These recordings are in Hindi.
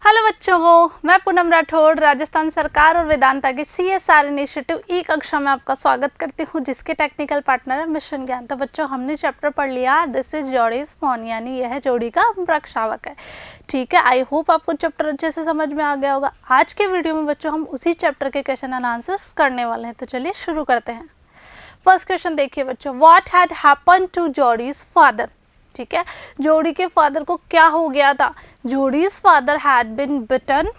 हेलो बच्चों, मैं पूनम राठौड़ राजस्थान सरकार और वेदांता के CSR इनिशिएटिव ई कक्षा में आपका स्वागत करती हूँ, जिसके टेक्निकल पार्टनर है मिशन ज्ञान। तो बच्चों, हमने चैप्टर पढ़ लिया दिस इज जोड़ीज फोन, यानी यह जोड़ी का वृक्षावक है। ठीक है, आई होप आपको चैप्टर अच्छे से समझ में आ गया होगा। आज के वीडियो में बच्चों हम उसी चैप्टर के क्वेश्चन एंड आंसर्स करने वाले हैं। तो चलिए शुरू करते हैं। फर्स्ट क्वेश्चन देखिए बच्चों, what had happened to Jody's father. ठीक है, जोड़ी के फादर को क्या हो गया था। Jody's father had been bitten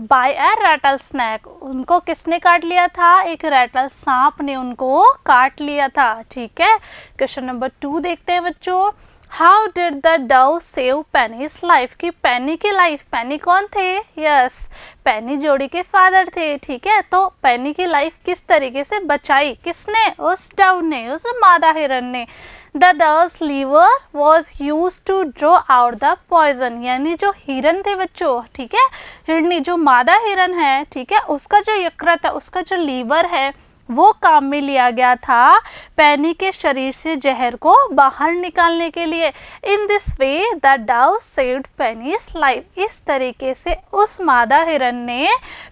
by a rattlesnake. उनको किसने काट लिया था? एक रैटल सांप ने उनको काट लिया था। ठीक है, क्वेश्चन नंबर 2 देखते हैं बच्चों। How did the Dove save pennies life. की पेनी की लाइफ, पेनी कौन थे? यस, पेनी जोड़ी के फादर थे। ठीक है, तो पेनी की लाइफ किस तरीके से बचाई? किसने? उस डव ने, उस मादा हिरन ने। The dove's liver was use to draw out the poison. यानी जो हिरन थे बच्चों, ठीक है, हिरनी जो मादा हिरन है, ठीक है, उसका जो यकृत है, उसका जो लीवर है, वो काम में लिया गया था पेनी के शरीर से जहर को बाहर निकालने के लिए। In this way the Dove saved pennies life. इस तरीके से उस मादा हिरन ने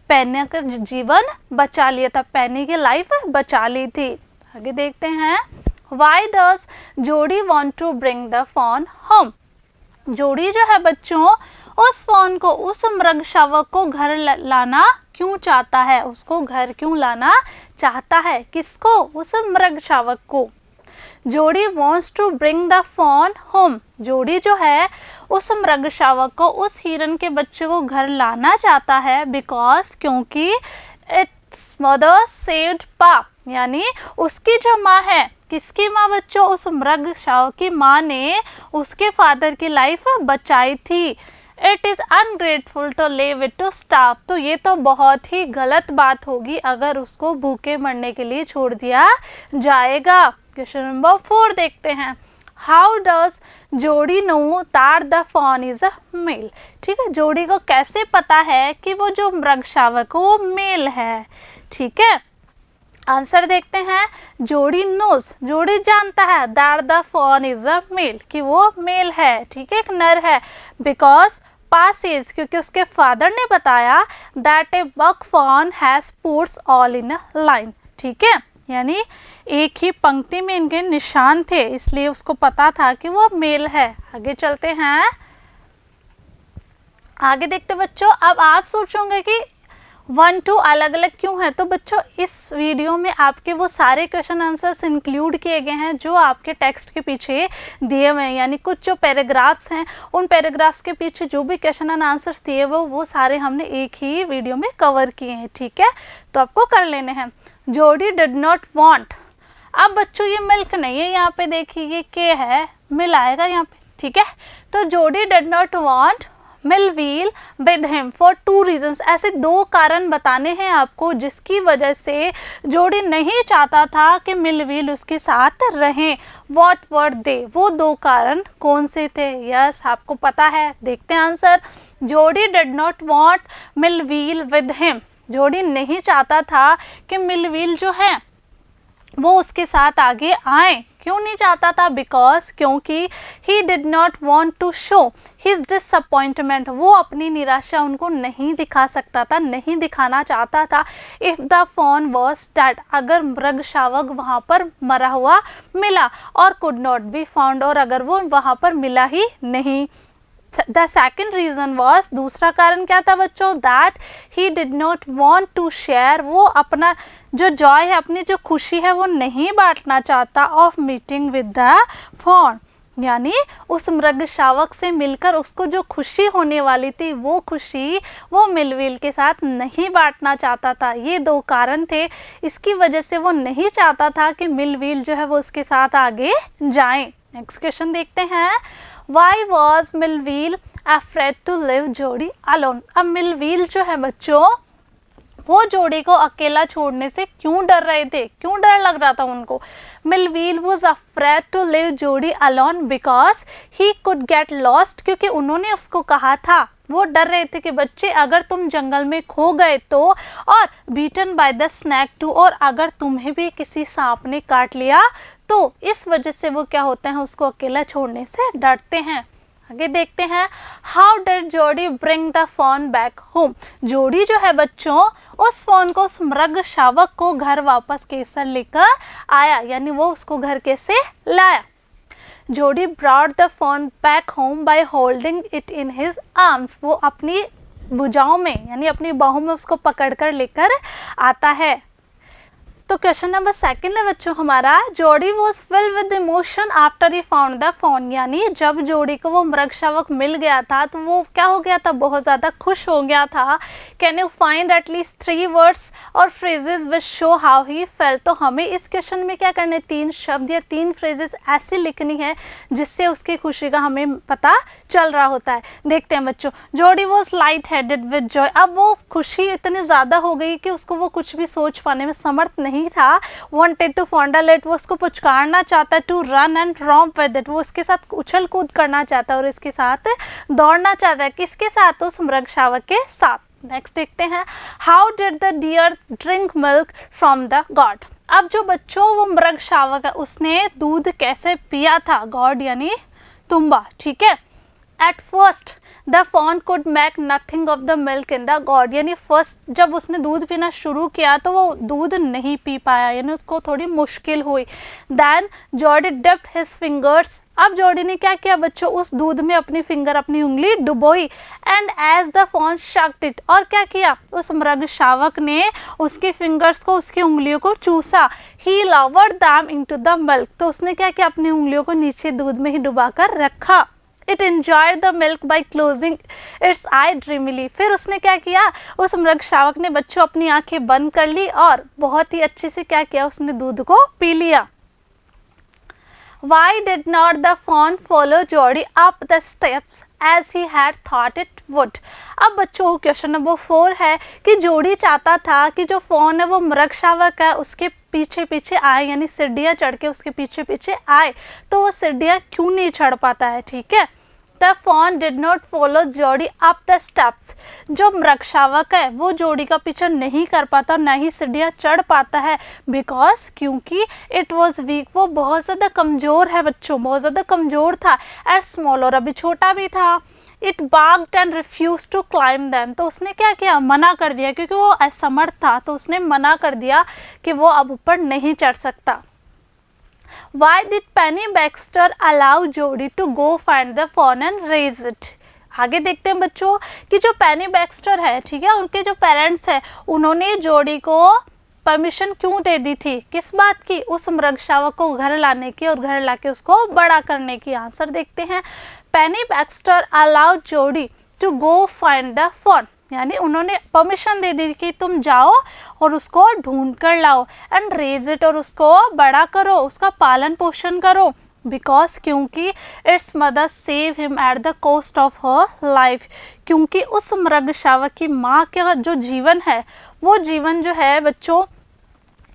पेनी का जीवन बचा लिया था, पेनी की लाइफ बचा ली थी। आगे देखते हैं। Why does जोड़ी want to bring the fawn home? जोड़ी जो है बच्चों उस फॉन को, उस मृग शावक को घर लाना क्यों चाहता है? उसको घर क्यों लाना चाहता है? किसको? उस मृग शावक को। जोड़ी wants to bring the fawn home। जोड़ी जो है उस मृग शावक को, उस हिरन के बच्चे को घर लाना चाहता है बिकॉज, क्योंकि इट्स मदर सेव्ड पाप। यानी उसकी जो माँ है, किसकी माँ बच्चों? उस मृग शावक की माँ ने उसके फादर की लाइफ बचाई थी। It is ungrateful to leave it to starve. तो ये तो बहुत ही गलत बात होगी अगर उसको भूखे मरने के लिए छोड़ दिया जाएगा। क्वेश्चन नंबर 4 देखते हैं। How does Jody know that the fawn is a male. ठीक है, जोड़ी को कैसे पता है कि वो जो मृग शावक है वो मेल है? ठीक है, आंसर देखते हैं। जोड़ी नोज, जोड़ी जानता है that the fawn is a male, कि वो मेल है, ठीक है, एक नर है। बिकॉज पासेज, क्योंकि उसके फादर ने बताया that a buck fawn has sports all in a line. ठीक है, यानी एक ही पंक्ति में इनके निशान थे, इसलिए उसको पता था कि वो मेल है। आगे चलते हैं, आगे देखते बच्चों। अब आप सोचोगे कि 1 2 अलग अलग क्यों है? तो बच्चों इस वीडियो में आपके वो सारे क्वेश्चन आंसर्स इंक्लूड किए गए हैं जो आपके टेक्स्ट के पीछे दिए हुए हैं। यानी कुछ जो पैराग्राफ्स हैं, उन पैराग्राफ्स के पीछे जो भी क्वेश्चन एंड आंसर्स दिए हुए वो सारे हमने एक ही वीडियो में कवर किए हैं। ठीक है, तो आपको कर लेने हैं। जोड़ी डिड नॉट वांट। अब बच्चों ये मिल्क नहीं है, यहाँ पे देखिए ये के है, मिल आएगा यहाँ पे। ठीक है, तो Jody did not want Millwheel with him for 2 reasons. ऐसे 2 कारण बताने हैं आपको जिसकी वजह से जोड़ी नहीं चाहता था कि मिलवील उसके साथ रहें। व्हाट वर दे? वो 2 कारण कौन से थे? यस, आपको पता है, देखते हैं answer. Jody did not want Millwheel with him. Jody नहीं चाहता था कि मिलवील जो है वो उसके साथ आगे आए। क्यों नहीं चाहता था? बिकॉज, क्योंकि he did not want to show his disappointment. वो अपनी निराशा उनको नहीं दिखा सकता था, नहीं दिखाना चाहता था। If the fawn was dead, अगर मृग शावक वहाँ पर मरा हुआ मिला, और कुड नॉट बी फाउंड, और अगर वो वहाँ पर मिला ही नहीं। द सेकेंड रीज़न वॉज, दूसरा कारण क्या था बच्चों? That he did not want to share. वो अपना जो जॉय है, अपनी जो खुशी है, वो नहीं बांटना चाहता of meeting with the fawn. यानी उस मृग शावक से मिलकर उसको जो खुशी होने वाली थी, वो खुशी वो मिलविल के साथ नहीं बांटना चाहता था। ये 2 कारण थे, इसकी वजह से वो नहीं चाहता था कि मिलविल जो है वो उसके साथ आगे जाएं। नेक्स्ट क्वेश्चन देखते हैं। Why was मिलवील afraid to leave जोड़ी alone? अब मिलवील जो है बच्चों वो जोड़ी को अकेला छोड़ने से क्यों डर रहे थे? क्यों डर लग रहा था उनको? मिलवील was afraid to leave जोड़ी alone because he could get lost। क्योंकि उन्होंने उसको कहा था, वो डर रहे थे कि बच्चे अगर तुम जंगल में खो गए तो, और beaten by the snake too, और अगर तुम्हें भी किसी सांप ने काट लिया तो इस वजह से वो क्या होते हैं, उसको अकेला छोड़ने से डरते हैं। आगे देखते हैं, हाउ डिड जोडी bring the phone back home. जोडी जो है बच्चों उस फोन को, उस मृग शावक को घर वापस कैसे लेकर आया, यानी वो उसको घर कैसे लाया। जोडी brought the phone back home by holding it in his arms. वो अपनी भुजाओं में यानी अपनी बाहों में उसको पकड़कर लेकर आता है। तो क्वेश्चन नंबर 2 है बच्चों हमारा, जोडी was filled with emotion after he found the phone. यानी जब जोडी को वो मृग शावक मिल गया था तो वो क्या हो गया था, बहुत ज़्यादा खुश हो गया था। Can you find at least 3 words or phrases which show how he felt. तो हमें इस क्वेश्चन में क्या करना है, 3 शब्द या 3 फ्रेजेस ऐसी लिखनी है जिससे उसकी खुशी का हमें पता चल रहा होता है। देखते हैं बच्चों, जोडी was light headed with Joy. अब वो खुशी इतनी ज़्यादा हो गई कि उसको वो कुछ भी सोच पाने में समर्थ नहीं था। wanted to fondle it, वो उसको पुचकारना चाहता है। to run and romp with it, वो उसके साथ उछल कूद करना चाहता है और इसके साथ दौड़ना चाहता है। किसके साथ, उस मृग शावक के साथ। नेक्स्ट देखते हैं, how did the deer drink milk from the god। अब जो बच्चों वो मृग शावक है उसने दूध कैसे पिया था, गॉड यानी तुम्बा, ठीक है। At first the fawn could make nothing of the milk in the gourd, यानी फर्स्ट जब उसने दूध पीना शुरू किया तो वो दूध नहीं पी पाया, यानी उसको थोड़ी मुश्किल हुई। Then Jody dipped his fingers. अब जॉडी ने क्या किया बच्चों, उस दूध में अपनी फिंगर, अपनी उंगली डुबोई। And as the fawn sucked it, और क्या किया, उस मृग शावक ने उसके फिंगर्स को, उसकी उंगलियों को चूसा। ही lowered them into the milk, तो उसने क्या किया, अपनी उंगलियों को नीचे दूध में ही डुबाकर रखा। It enjoyed the milk by closing its eye dreamily। फिर उसने क्या किया, उस मृग शावक ने बच्चों अपनी आंखें बंद कर ली और बहुत ही अच्छे से क्या किया, उसने दूध को पी लिया। Why did not the fawn follow Jody up the steps as he had thought it would। अब बच्चों क्वेश्चन नंबर 4 है कि जोडी चाहता था कि जो फॉन है वो मृग शावक है उसके पीछे पीछे आए, यानी सीढ़ियाँ चढ़ के उसके पीछे पीछे आए, तो वो सीढ़ियाँ क्यों नहीं चढ़ पाता है, ठीक है। The fawn did not follow Jody up the steps। जो मृग शावक है वो जोडी का पीछा नहीं कर पाता, ना ही सीढ़ियाँ चढ़ पाता है। बिकॉज क्योंकि इट वॉज वीक, वो बहुत ज़्यादा कमज़ोर है बच्चों, बहुत ज़्यादा कमज़ोर था। एंड स्मॉल, और अभी छोटा भी था। It balked and refuse to climb them, तो उसने क्या किया, मना कर दिया, क्योंकि वो असमर्थ था तो उसने मना कर दिया कि वो अब ऊपर नहीं चढ़ सकता। Why did Penny Baxter allow Jody to go find the fawn and raise it। आगे देखते हैं बच्चों कि जो पेनी बैक्स्टर है, ठीक है, उनके जो पेरेंट्स हैं उन्होंने जोडी को परमिशन क्यों दे दी थी, किस बात की, उस मृग शावक को घर लाने की और घर लाके उसको बड़ा करने की। आंसर देखते हैं, Penny Baxter allowed Jody to go find the fawn, यानी उन्होंने परमिशन दे दी कि तुम जाओ और उसको ढूंढ कर लाओ। एंड रेज इट, और उसको बड़ा करो, उसका पालन पोषण करो। बिकॉज क्योंकि it's mother save him at the cost of her life, क्योंकि उस मृग शावक की माँ का जो जीवन है वो जीवन जो है बच्चों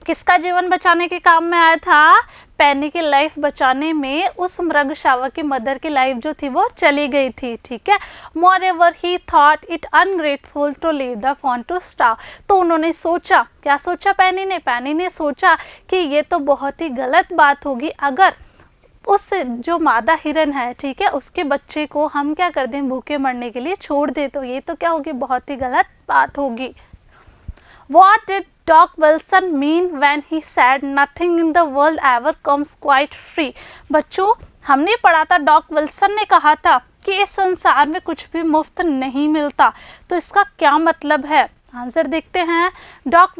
किसका जीवन बचाने के काम में आया था, पेनी की लाइफ बचाने में उस मृग शावक की मदर की लाइफ जो थी वो चली गई थी, ठीक है। Moreover he thought it ungrateful to leave the fawn to starve, तो उन्होंने सोचा, क्या सोचा पैनी ने सोचा कि ये तो बहुत ही गलत बात होगी अगर उस जो मादा हिरन है, ठीक है, उसके बच्चे को हम क्या कर दें, भूखे मरने के लिए छोड़ दें, तो ये तो क्या होगी, बहुत ही गलत बात होगी। What did Doc Wilson mean when he said nothing in the world ever comes quite free। बच्चों हमने पढ़ा था, डॉक विल्सन ने कहा था कि इस संसार में कुछ भी मुफ्त नहीं मिलता, तो इसका क्या मतलब है। आंसर देखते हैं, डॉक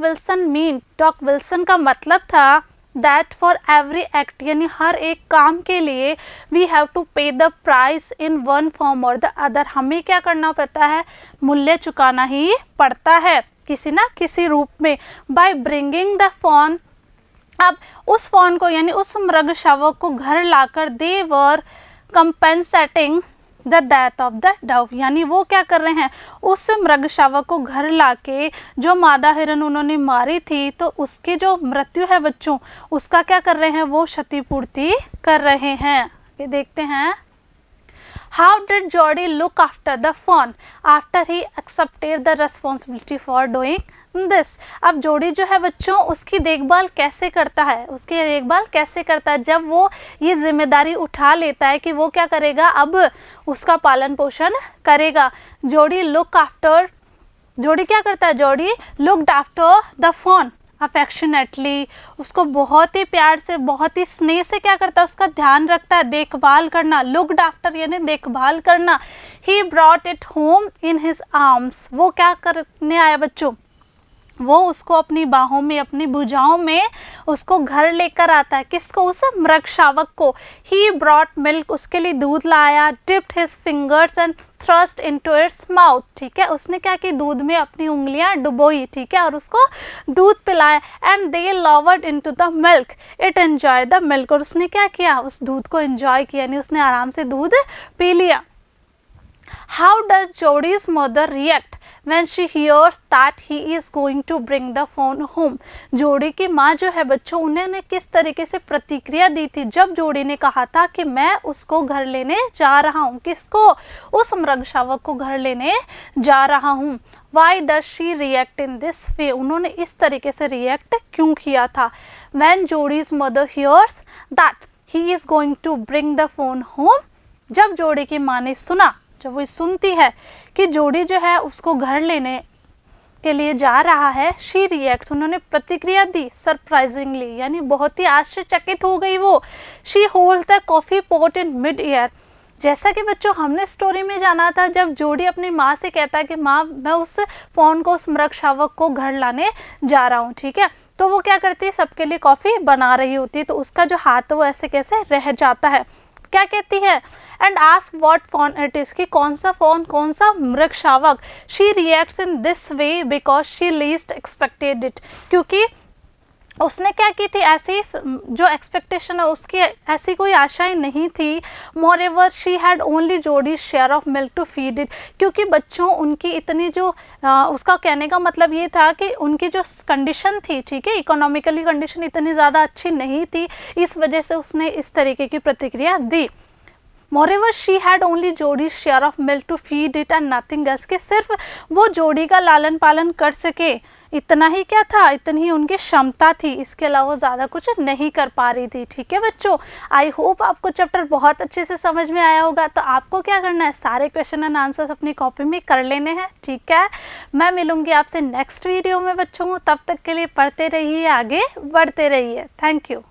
विल्सन का मतलब था दैट फॉर एवरी एक्ट, यानी हर एक काम के लिए वी हैव टू पे the price in one form और द अदर, हमें क्या करना पड़ता है, मूल्य चुकाना ही पड़ता है किसी ना किसी रूप में। बाय ब्रिंगिंग द फॉन, अब उस फॉन को यानी उस मृग शावक को घर लाकर they were compensating the death of the dove, यानी वो क्या कर रहे हैं, उस मृग शावक को घर लाके जो मादा हिरन उन्होंने मारी थी तो उसकी जो मृत्यु है बच्चों उसका क्या कर रहे हैं, वो क्षतिपूर्ति कर रहे हैं। ये देखते हैं, how did Jordi look after the phone after he accepted the responsibility for doing this. अब जोड़ी जो है बच्चों उसकी देखभाल कैसे करता है, उसकी देखभाल कैसे करता है जब वो ये जिम्मेदारी उठा लेता है कि वो क्या करेगा, अब उसका पालन पोषण करेगा। जोड़ी क्या करता है, जोड़ी looked after the phone affectionately, उसको बहुत ही प्यार से बहुत ही स्नेह से क्या करता है, उसका ध्यान रखता है, देखभाल करना। लुक्ड आफ्टर यानी देखभाल करना। He brought it home in his arms, वो क्या करने आया बच्चों, वो उसको अपनी बाहों में, अपनी भुजाओं में उसको घर लेकर आता है। किसको, उस मृग शावक को। ही ब्रॉट मिल्क, उसके लिए दूध लाया। Dipped his fingers and thrust into its mouth, ठीक है, उसने क्या की, दूध में अपनी उंगलियां डुबोई, ठीक है, और उसको दूध पिलाया। And they lowered into the milk, it enjoy the milk, और उसने क्या किया, उस दूध को एंजॉय किया, यानी उसने आराम से दूध पी लिया। How does Jody's mother react when she hears that he is going to bring the phone home। जोड़ी की माँ जो है बच्चों, उन्होंने किस तरीके से प्रतिक्रिया दी थी जब जोड़ी ने कहा था कि मैं उसको घर लेने जा रहा हूँ। किसको, उस मृग शावक को घर लेने जा रहा हूँ। Why does she react in this way? उन्होंने इस तरीके से रिएक्ट क्यों किया था। When जोड़ीज mother hears that he is going to bring the phone home, जब जोड़ी की माँ ने सुना, जब वो सुनती है कि जोड़ी जो है उसको घर लेने के लिए जा रहा है, शी रिएक्ट्स, उन्होंने प्रतिक्रिया दी सरप्राइजिंगली, यानी बहुत ही आश्चर्यचकित हो गई वो। She hold the coffee pot in mid air, जैसा कि बच्चों हमने स्टोरी में जाना था, जब जोड़ी अपनी माँ से कहता है कि माँ मैं उस फ़ोन को, उस मृग शावक को घर लाने जा रहा हूँ, ठीक है, तो वो क्या करती है, सबके लिए कॉफ़ी बना रही होती है, तो उसका जो हाथ है वो ऐसे कैसे रह जाता है। क्या कहती है, and ask what phone it is, कि कौन सा फोन, कौन सा मृग शावक। She reacts in this way because she least expected it, क्योंकि उसने क्या की थी, ऐसी जो एक्सपेक्टेशन है उसकी ऐसी कोई आशाएं नहीं थी। Moreover she had only Jody share of milk to feed it, क्योंकि बच्चों उनकी इतनी जो उसका कहने का मतलब ये था कि उनकी जो कंडीशन थी, ठीक है, इकोनॉमिकली कंडीशन इतनी ज़्यादा अच्छी नहीं थी, इस वजह से उसने इस तरीके की प्रतिक्रिया दी। Moreover she had only Jody share of milk to feed it and nothing else, कि सिर्फ वो जोड़ी का लालन पालन कर सके, इतना ही क्या था, इतनी ही उनकी क्षमता थी, इसके अलावा ज़्यादा कुछ नहीं कर पा रही थी। ठीक है बच्चों, आई होप आपको चैप्टर बहुत अच्छे से समझ में आया होगा। तो आपको क्या करना है, सारे क्वेश्चन एंड आंसर्स अपनी कॉपी में कर लेने हैं। ठीक है, मैं मिलूंगी आपसे नेक्स्ट वीडियो में बच्चों। तब तक के लिए पढ़ते रहिए, आगे बढ़ते रहिए। Thank you.